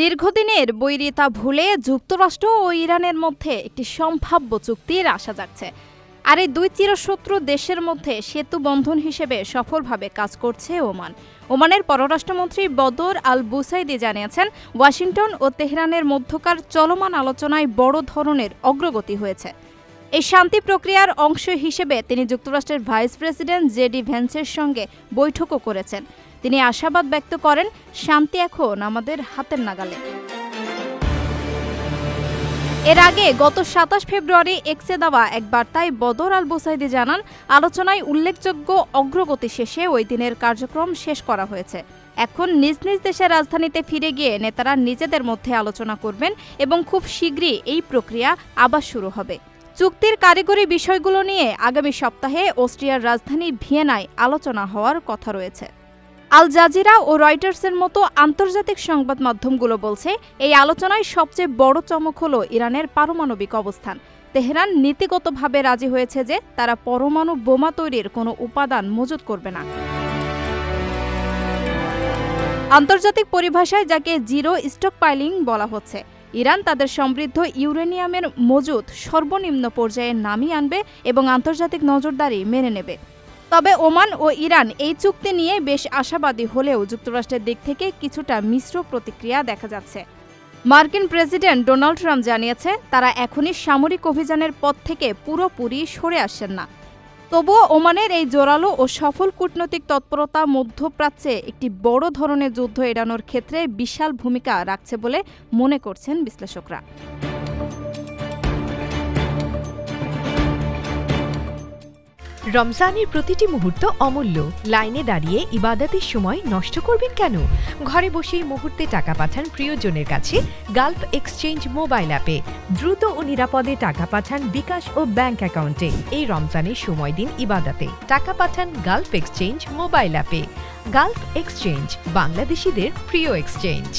দীর্ঘদিনের বৈরিতা ভুলে যুক্তরাষ্ট্র ও ইরানের মধ্যে একটি সম্ভাব্য চুক্তির আশা জাগছে। আর এই দুই চিরশত্রু দেশের মধ্যে সেতু বন্ধন হিসেবে সফলভাবে কাজ করছে ওমান। ওমানের পররাষ্ট্রমন্ত্রী বদর আল বুসাইদি জানিয়েছেন, ওয়াশিংটন ও তেহরানের মধ্যকার চলমান আলোচনায় বড় ধরনের অগ্রগতি হয়েছে। এই শান্তি প্রক্রিয়ার অংশ হিসেবে তিনি যুক্তরাষ্ট্রের ভাইস প্রেসিডেন্ট জেডি ভ্যান্সের সঙ্গে বৈঠকও করেছেন। তিনি আশাবাদ ব্যক্ত করেন, শান্তি এখন আমাদের হাতের নাগালে। এর আগে গত ২৭ ফেব্রুয়ারি এক্সে দেওয়া এক বার্তায় বদর আল বুসাইদি জানান, আলোচনায় উল্লেখযোগ্য অগ্রগতি শেষে ওই দিনের কার্যক্রম শেষ করা হয়েছে। এখন নিজ নিজ দেশের রাজধানীতে ফিরে গিয়ে নেতারা নিজেদের মধ্যে আলোচনা করবেন এবং খুব শীঘ্রই এই প্রক্রিয়া আবার শুরু হবে। চুক্তির কারিগরি বিষয়গুলো নিয়ে আগামী সপ্তাহে অস্ট্রিয়ার রাজধানী ভিয়েনায় আলোচনা হওয়ার কথা রয়েছে। আল জাজিরা ও রয়টার্সের মতো আন্তর্জাতিক সংবাদ মাধ্যমগুলো বলছে, এই আলোচনায় সবচেয়ে বড় চমক হলো ইরানের পারমাণবিক অবস্থান। তেহরান নীতিগতভাবে রাজি হয়েছে যে তারা পরমাণু বোমা তৈরির কোনো উপাদান মজুত করবে না। আন্তর্জাতিক পরিভাষায় যাকে জিরো স্টকপাইলিং বলা হচ্ছে। ইরান তাদের সমৃদ্ধ ইউরেনিয়ামের মজুত সর্বনিম্ন পর্যায়ে নামিয়ে আনবে এবং আন্তর্জাতিক নজরদারি মেনে নেবে। তবে ওমান ও ইরান এই চুক্তি নিয়ে বেশ আশাবাদী হলেও যুক্তরাষ্ট্রের দিক থেকে কিছুটা মিশ্র প্রতিক্রিয়া দেখা যাচ্ছে। মার্কিন প্রেসিডেন্ট ডোনাল্ড ট্রাম্প জানিয়েছে, তারা এখনই সামরিক অভিযানের পথ থেকে পুরোপুরি সরে আসছেন না। তবুও ওমানের এই জোরালো ও সফল কূটনৈতিক তৎপরতা মধ্যপ্রাচ্যে একটি বড় ধরনের যুদ্ধ এড়ানোর ক্ষেত্রে বিশাল ভূমিকা রাখছে বলে মনে করছেন বিশ্লেষকরা। রমজানের প্রতিটি মুহূর্ত অমূল্য। লাইনে দাঁড়িয়ে ইবাদতের সময় নষ্ট করবেন কেন? ঘরে বসেই মুহূর্তে টাকা পাঠান প্রিয়জনের কাছে গালফ এক্সচেঞ্জ মোবাইল অ্যাপে। দ্রুত ও নিরাপদে টাকা পাঠান বিকাশ ও ব্যাংক অ্যাকাউন্টে। এই রমজানের সময় দিন ইবাদতে, টাকা পাঠান গালফ এক্সচেঞ্জ মোবাইল অ্যাপে। গালফ এক্সচেঞ্জ, বাংলাদেশিদের প্রিয় এক্সচেঞ্জ।